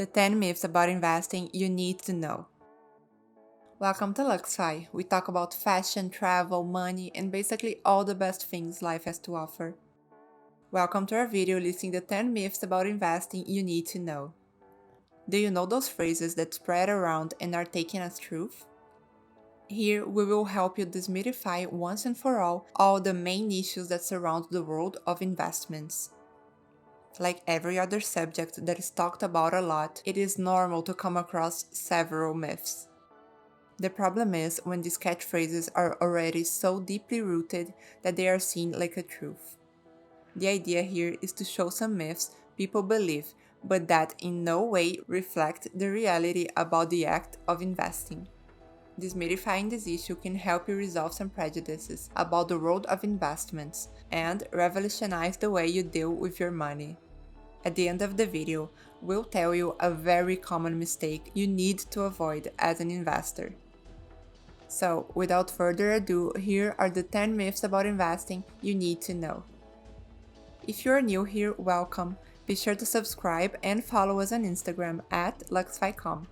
The 10 myths about investing you need to know. Welcome to Luxify. We talk about fashion, travel, money, and basically all the best things life has to offer. Welcome to our video listing the 10 myths about investing you need to know. Do you know those phrases that spread around and are taken as truth? Here we will help you demystify once and for all the main issues that surround the world of investments. Like every other subject that is talked about a lot, it is normal to come across several myths. The problem is when these catchphrases are already so deeply rooted that they are seen like a truth. The idea here is to show some myths people believe, but that in no way reflect the reality about the act of investing. Demystifying this issue can help you resolve some prejudices about the world of investments and revolutionize the way you deal with your money. At the end of the video, we'll tell you a very common mistake you need to avoid as an investor. So, without further ado, here are the 10 myths about investing you need to know. If you're new here, welcome. Be sure to subscribe and follow us on Instagram at luxify.com.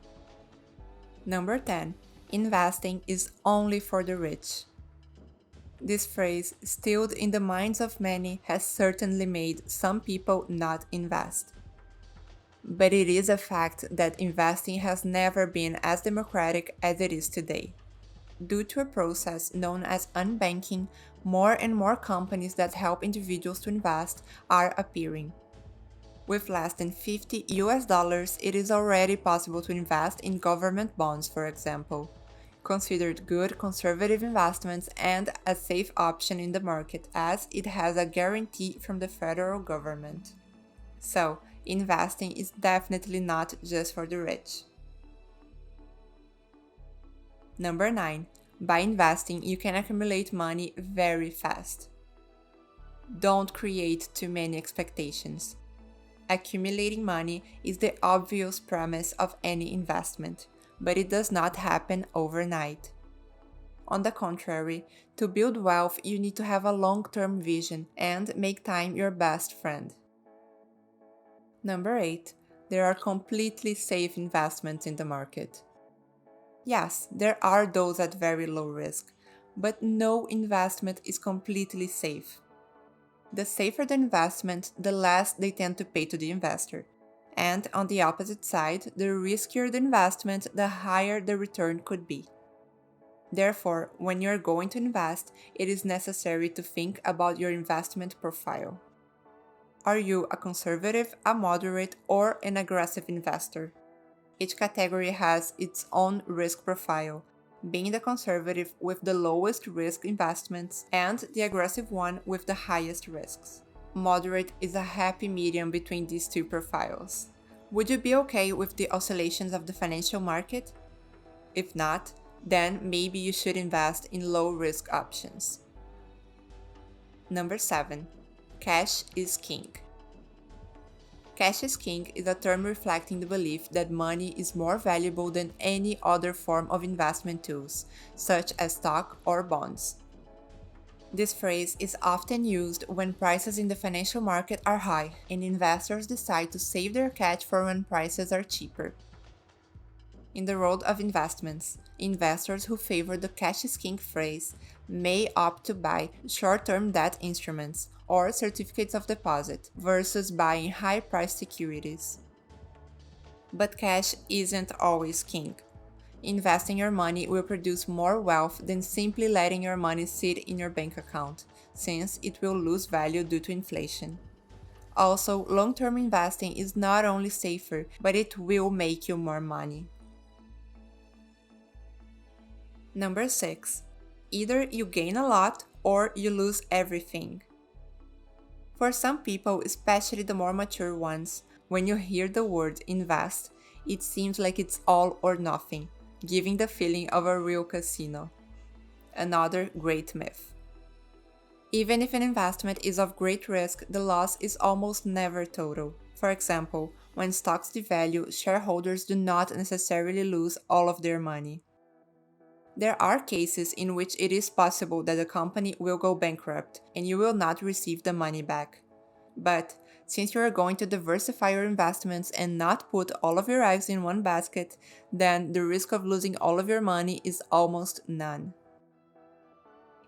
Number 10. Investing is only for the rich. This phrase, instilled in the minds of many, has certainly made some people not invest. But it is a fact that investing has never been as democratic as it is today. Due to a process known as unbanking, more and more companies that help individuals to invest are appearing. With less than $50, it is already possible to invest in government bonds, for example, considered good conservative investments and a safe option in the market as it has a guarantee from the federal government. So, investing is definitely not just for the rich. Number 9. By investing, you can accumulate money very fast. Don't create too many expectations. Accumulating money is the obvious premise of any investment, but it does not happen overnight. On the contrary, to build wealth, you need to have a long-term vision and make time your best friend. Number 8. There are completely safe investments in the market. Yes, there are those at very low risk, but no investment is completely safe. The safer the investment, the less they tend to pay to the investor. And on the opposite side, the riskier the investment, the higher the return could be. Therefore, when you're going to invest, it is necessary to think about your investment profile. Are you a conservative, a moderate, or an aggressive investor? Each category has its own risk profile, being the conservative with the lowest risk investments and the aggressive one with the highest risks. Moderate is a happy medium between these two profiles. Would you be okay with the oscillations of the financial market? If not, then maybe you should invest in low-risk options. Number 7. Cash is king. Cash is king is a term reflecting the belief that money is more valuable than any other form of investment tools, such as stock or bonds. This phrase is often used when prices in the financial market are high and investors decide to save their cash for when prices are cheaper. In the world of investments, investors who favor the cash is king phrase may opt to buy short-term debt instruments or certificates of deposit versus buying high-priced securities. But cash isn't always king. Investing your money will produce more wealth than simply letting your money sit in your bank account, since it will lose value due to inflation. Also, long-term investing is not only safer, but it will make you more money. Number 6. Either you gain a lot or you lose everything. For some people, especially the more mature ones, when you hear the word invest, it seems like it's all or nothing, giving the feeling of a real casino. Another great myth. Even if an investment is of great risk, the loss is almost never total. For example, when stocks devalue, shareholders do not necessarily lose all of their money. There are cases in which it is possible that the company will go bankrupt and you will not receive the money back. But Since you are going to diversify your investments and not put all of your eggs in one basket, then the risk of losing all of your money is almost none.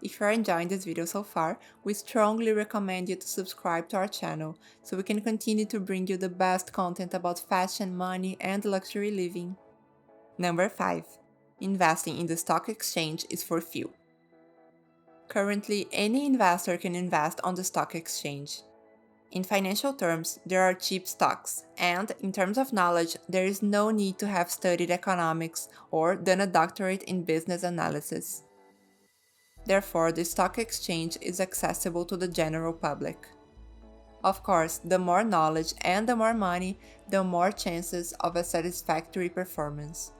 If you are enjoying this video so far, we strongly recommend you to subscribe to our channel so we can continue to bring you the best content about fashion, money, and luxury living. Number 5. Investing in the stock exchange is for few. Currently, any investor can invest on the stock exchange. In financial terms, there are cheap stocks, and in terms of knowledge, there is no need to have studied economics or done a doctorate in business analysis. Therefore, the stock exchange is accessible to the general public. Of course, the more knowledge and the more money, the more chances of a satisfactory performance.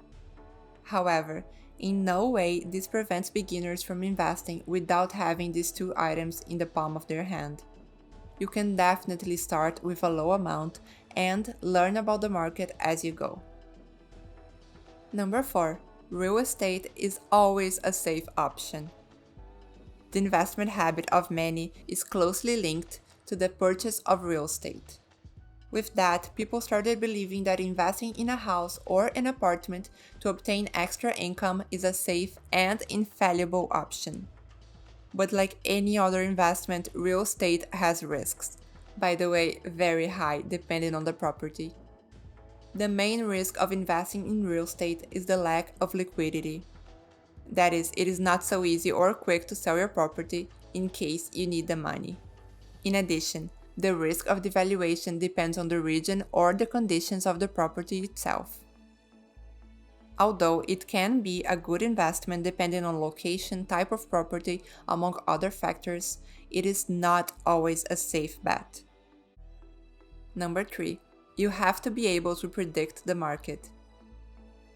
However, in no way this prevents beginners from investing without having these two items in the palm of their hand. You can definitely start with a low amount and learn about the market as you go. Number 4. Real estate is always a safe option. The investment habit of many is closely linked to the purchase of real estate. With that, people started believing that investing in a house or an apartment to obtain extra income is a safe and infallible option. But like any other investment, real estate has risks. By the way, very high depending on the property. The main risk of investing in real estate is the lack of liquidity. That is, it is not so easy or quick to sell your property in case you need the money. In addition, the risk of devaluation depends on the region or the conditions of the property itself. Although it can be a good investment depending on location, type of property, among other factors, it is not always a safe bet. Number 3. You have to be able to predict the market.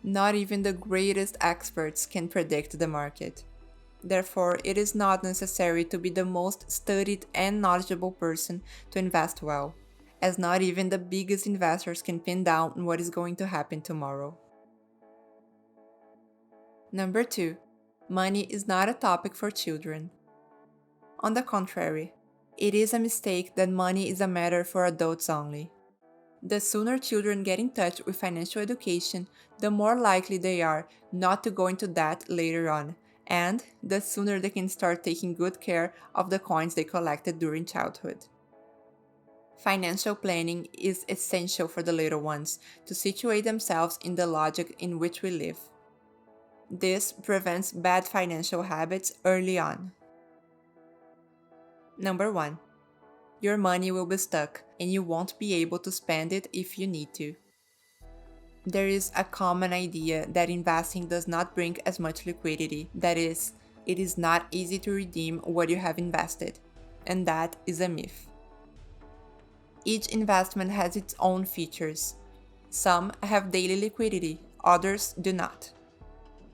Not even the greatest experts can predict the market. Therefore, it is not necessary to be the most studied and knowledgeable person to invest well, as not even the biggest investors can pin down what is going to happen tomorrow. Number 2. Money is not a topic for children. On the contrary, it is a mistake that money is a matter for adults only. The sooner children get in touch with financial education, the more likely they are not to go into debt later on, and the sooner they can start taking good care of the coins they collected during childhood. Financial planning is essential for the little ones to situate themselves in the logic in which we live. This prevents bad financial habits early on. Number 1. Your money will be stuck and you won't be able to spend it if you need to. There is a common idea that investing does not bring as much liquidity, that is, it is not easy to redeem what you have invested, and that is a myth. Each investment has its own features. Some have daily liquidity, others do not.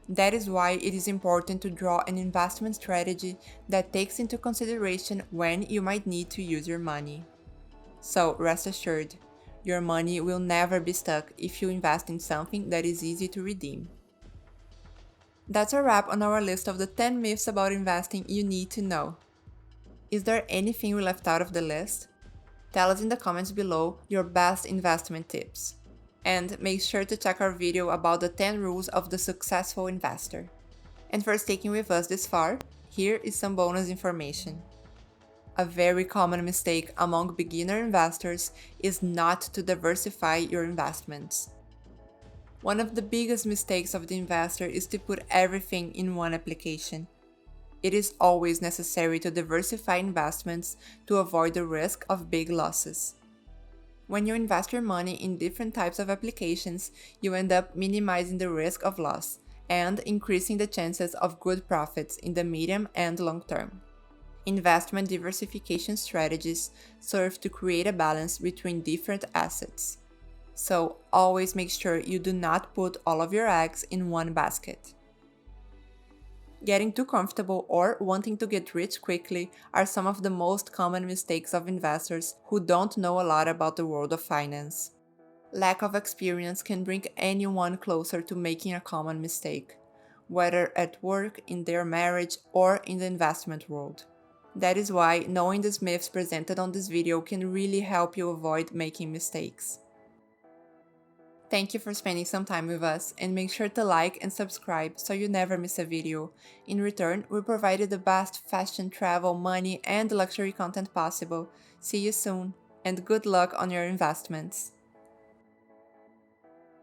That is why it is important to draw an investment strategy that takes into consideration when you might need to use your money. So rest assured, your money will never be stuck if you invest in something that is easy to redeem. That's a wrap on our list of the 10 myths about investing you need to know. Is there anything we left out of the list? Tell us in the comments below your best investment tips. And make sure to check our video about the 10 rules of the successful investor. And for sticking with us this far, here is some bonus information. A very common mistake among beginner investors is not to diversify your investments. One of the biggest mistakes of the investor is to put everything in one application. It is always necessary to diversify investments to avoid the risk of big losses. When you invest your money in different types of applications, you end up minimizing the risk of loss and increasing the chances of good profits in the medium and long term. Investment diversification strategies serve to create a balance between different assets. So always make sure you do not put all of your eggs in one basket. Getting too comfortable or wanting to get rich quickly are some of the most common mistakes of investors who don't know a lot about the world of finance. Lack of experience can bring anyone closer to making a common mistake, whether at work, in their marriage, or in the investment world. That is why knowing the myths presented on this video can really help you avoid making mistakes. Thank you for spending some time with us, and make sure to like and subscribe so you never miss a video. In return, we provide you the best fashion, travel, money, and luxury content possible. See you soon, and good luck on your investments!